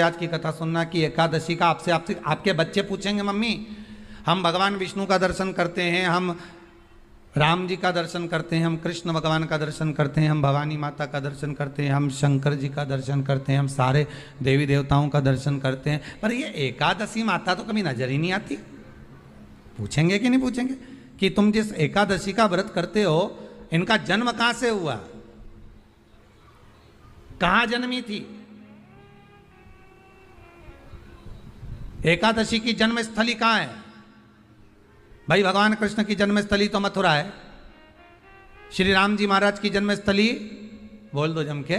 आज की कथा सुनना कि एकादशी का आपसे आपसे आपके बच्चे पूछेंगे, मम्मी हम भगवान विष्णु का दर्शन करते हैं, हम राम जी का दर्शन करते हैं, हम कृष्ण भगवान का दर्शन करते हैं, हम भवानी माता का दर्शन करते हैं, हम शंकर जी का दर्शन करते हैं, हम सारे देवी देवताओं का दर्शन करते हैं, पर ये एकादशी माता तो कभी नजर ही नहीं आती। पूछेंगे कि नहीं पूछेंगे कि तुम जिस एकादशी का व्रत करते हो इनका जन्म कहां से हुआ, कहां जन्मी थी? एकादशी की जन्मस्थली कहां है? भाई भगवान कृष्ण की जन्मस्थली तो मथुरा है, श्री राम जी महाराज की जन्मस्थली बोल दो जम के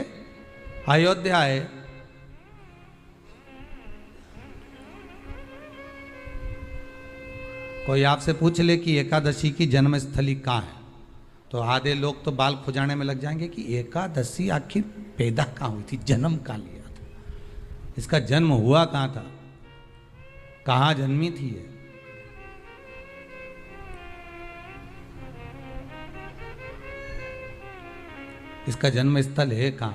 अयोध्या है। कोई आपसे पूछ ले कि एकादशी की जन्मस्थली कहां है तो आधे लोग तो बाल खुजाने में लग जाएंगे कि एकादशी आखिर पैदा कहां हुई थी, जन्म कहां लिया था, इसका जन्म हुआ कहां था, कहां जन्मी थी ये? इसका जन्म स्थल है कहां?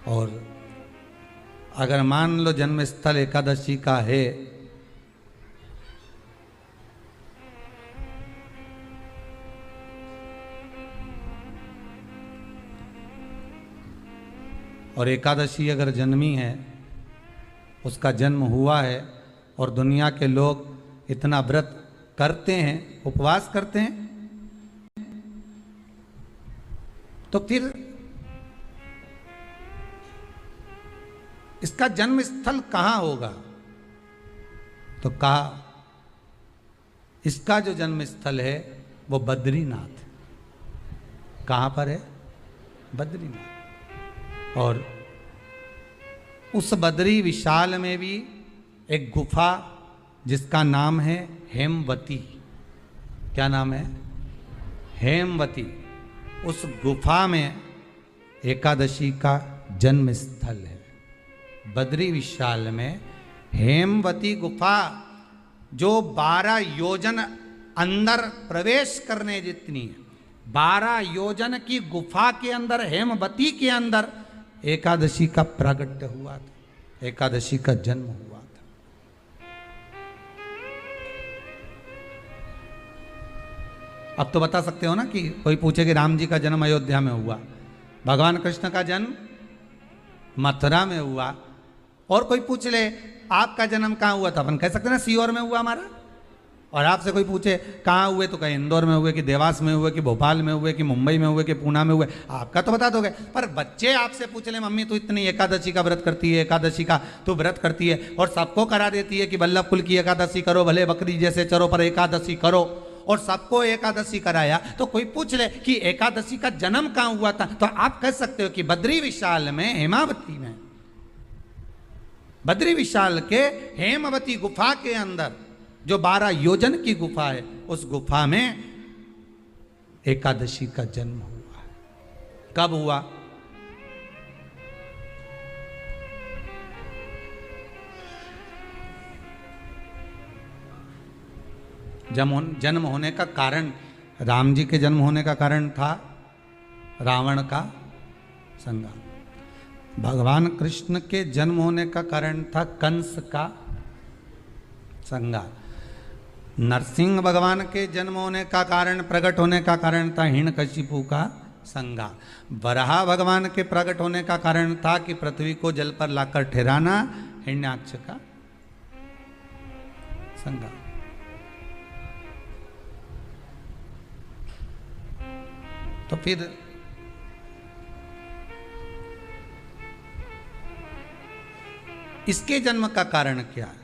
और अगर मान लो जन्म स्थल एकादशी का है और एकादशी अगर जन्मी है, उसका जन्म हुआ है और दुनिया के लोग इतना व्रत करते हैं, उपवास करते हैं, तो फिर इसका जन्म स्थल कहां होगा? तो कहा इसका जो जन्म स्थल है वो बद्रीनाथ। कहां पर है? बद्रीनाथ। और उस बद्री विशाल में भी एक गुफा जिसका नाम है हेमवती। क्या नाम है? हेमवती। उस गुफा में एकादशी का जन्म स्थल है। बद्री विशाल में हेमवती गुफा जो 12 योजन अंदर प्रवेश करने जितनी है, 12 योजन की गुफा के अंदर, हेमवती के अंदर एकादशी का प्रागट्य हुआ था, एकादशी का जन्म हुआ था। अब तो बता सकते हो ना कि कोई पूछे कि राम जी का जन्म अयोध्या में हुआ, भगवान कृष्ण का जन्म मथुरा में हुआ, और कोई पूछ ले आपका जन्म कहाँ हुआ था, अपन कह सकते ना सीहोर में हुआ हमारा। और आपसे कोई पूछे कहाँ हुए तो कहीं इंदौर में हुए कि देवास में हुए कि भोपाल में हुए कि मुंबई में हुए कि पूना में हुए, आपका तो बता दोगे। पर बच्चे आपसे पूछ ले मम्मी तू इतनी एकादशी का व्रत करती है, एकादशी का तू व्रत करती है और सबको करा देती है कि बल्लभ कुल की एकादशी करो, भले बकरी जैसे चरो पर एकादशी करो, और सबको एकादशी कराया, तो कोई पूछ ले कि एकादशी का जन्म कहाँ हुआ था, तो आप कह सकते हो कि बद्री विशाल में, हेमावती में, बद्री विशाल के हेमवती गुफा के अंदर जो 12 योजन की गुफा है, उस गुफा में एकादशी का जन्म हुआ। कब हुआ? जन्म होने का कारण, राम जी के जन्म होने का कारण था रावण का संग्राम। भगवान कृष्ण के जन्म होने का कारण था कंस का संहार। नरसिंह भगवान के जन्म होने का कारण, प्रकट होने का कारण था हिरण्यकशिपु का संहार। वराह भगवान के प्रकट होने का कारण था कि पृथ्वी को जल पर लाकर ठहराना, हिरण्याक्ष का संहार। तो फिर इसके जन्म का कारण क्या है?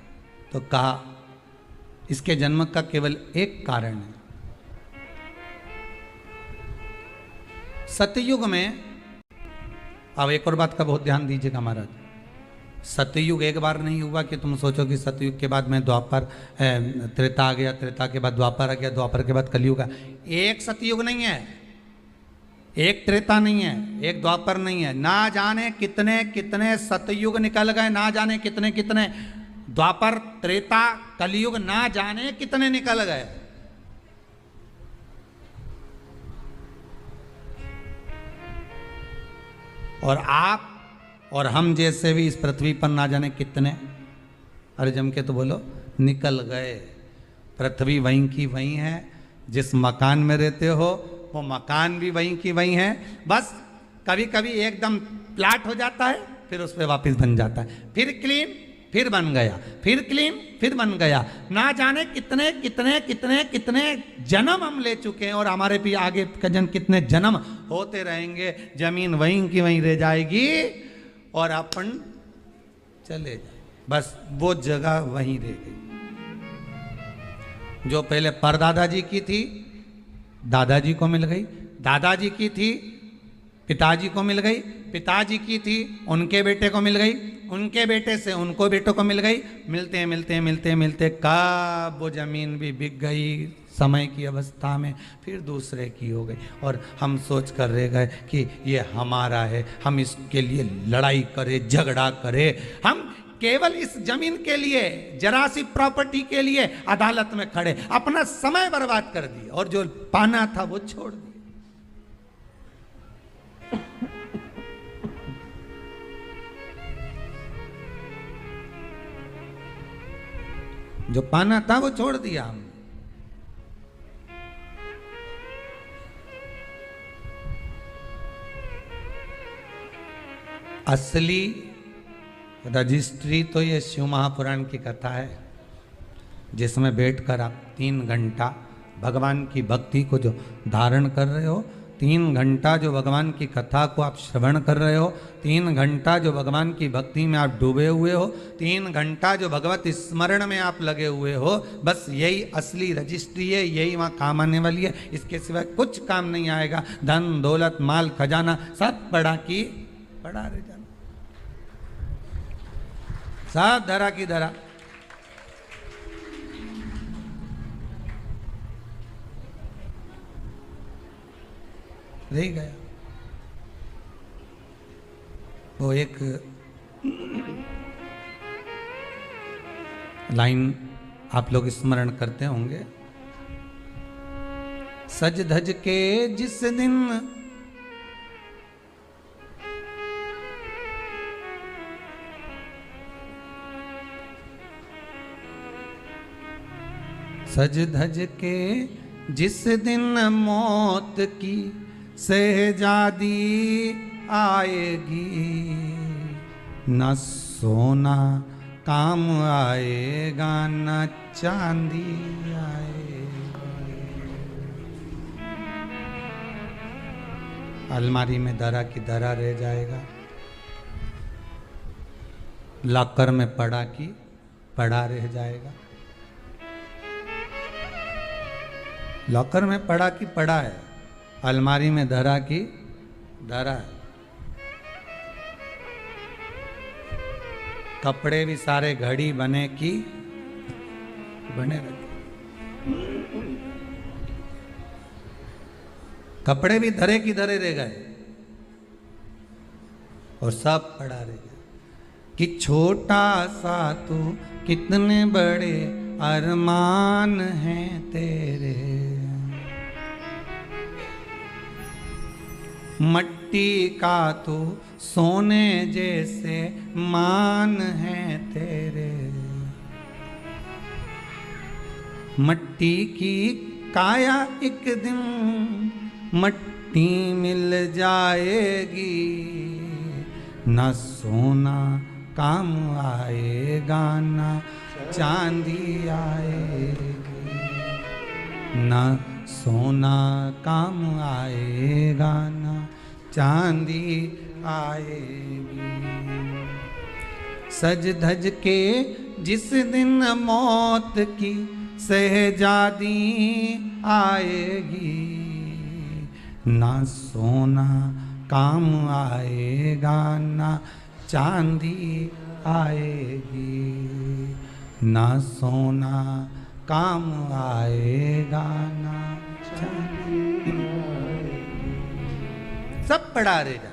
तो कहा इसके जन्म का केवल एक कारण है। सतयुग में, अब एक और बात का बहुत ध्यान दीजिएगा महाराज, सतयुग एक बार नहीं हुआ कि तुम सोचो कि सतयुग के बाद में द्वापर, त्रेता आ गया, त्रेता के बाद द्वापर आ गया, द्वापर के बाद कलयुग आ। एक सतयुग नहीं है, एक त्रेता नहीं है, एक द्वापर नहीं है, ना जाने कितने कितने सतयुग निकल गए, ना जाने कितने कितने द्वापर, त्रेता, कलयुग, ना जाने कितने निकल गए। और आप और हम जैसे भी इस पृथ्वी पर ना जाने कितने, अरे जम के तो बोलो, निकल गए। पृथ्वी वहीं की वहीं है, जिस मकान में रहते हो वो मकान भी वहीं की वहीं है। बस कभी कभी एकदम प्लाट हो जाता है, फिर उस पर वापस बन जाता है, फिर क्लीन, फिर बन गया, फिर क्लीन, फिर बन गया। ना जाने कितने कितने कितने कितने जन्म हम ले चुके हैं, और हमारे भी आगे का कितने जन्म होते रहेंगे। जमीन वहीं की वहीं रह जाएगी और अपन चले जाए, बस वो जगह वहीं रह गई। जो पहले परदादाजी की थी दादाजी को मिल गई, दादाजी की थी पिताजी को मिल गई, पिताजी की थी उनके बेटे को मिल गई, उनके बेटे से उनको बेटों को मिल गई। मिलते मिलते मिलते मिलते कब वो जमीन भी बिक गई समय की अवस्था में, फिर दूसरे की हो गई। और हम सोच कर रह गए कि ये हमारा है, हम इसके लिए लड़ाई करें, झगड़ा करें। हम केवल इस जमीन के लिए, जरा सी प्रॉपर्टी के लिए अदालत में खड़े, अपना समय बर्बाद कर दिए, और जो पाना था वो छोड़ दिया। जो पाना था वो छोड़ दिया हमने। असली रजिस्ट्री तो ये शिव महापुराण की कथा है, जिसमें बैठकर आप 3 घंटा भगवान की भक्ति को जो धारण कर रहे हो, 3 घंटा जो भगवान की कथा को आप श्रवण कर रहे हो, 3 घंटा जो भगवान की भक्ति में आप डूबे हुए हो, 3 घंटा जो भगवत स्मरण में आप लगे हुए हो, बस यही असली रजिस्ट्री है, यही वहाँ काम आने वाली है। इसके सिवाय कुछ काम नहीं आएगा। धन दौलत माल खजाना सब पड़ा की पड़ा रह जाना, सब धरा की धरा। रह गया। वो एक लाइन आप लोग स्मरण करते होंगे, सज धज के जिस दिन सज धज के जिस दिन मौत की शहजादी आएगी, न सोना काम आएगा न चांदी आएगी। अलमारी में धरा की धरा रह जाएगा, लॉकर में पड़ा की पड़ा रह जाएगा। लॉकर में पड़ा की पड़ा है, अलमारी में धरा की धरा है। कपड़े भी सारे घड़ी बने की बने रहे, कपड़े भी धरे की धरे रह गए और सब पड़ा रह गया। कि छोटा सा तू कितने बड़े अरमान हैं तेरे, मट्टी का तो सोने जैसे मान है तेरे। मट्टी की काया एक दिन मट्टी मिल जाएगी, न सोना काम आएगा न चांदी आएगी, न सोना काम आएगा न चांदी आएगी। सज धज के जिस दिन मौत की शहजादी आएगी, ना सोना काम आएगा ना चांदी आएगी, ना सोना काम आएगा ना चांदी आएगी। सब पड़ा रह जाएगा,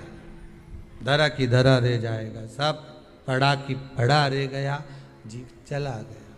धरा की धरा रह जाएगा, सब पड़ा की पड़ा रह गया, जीव चला गया।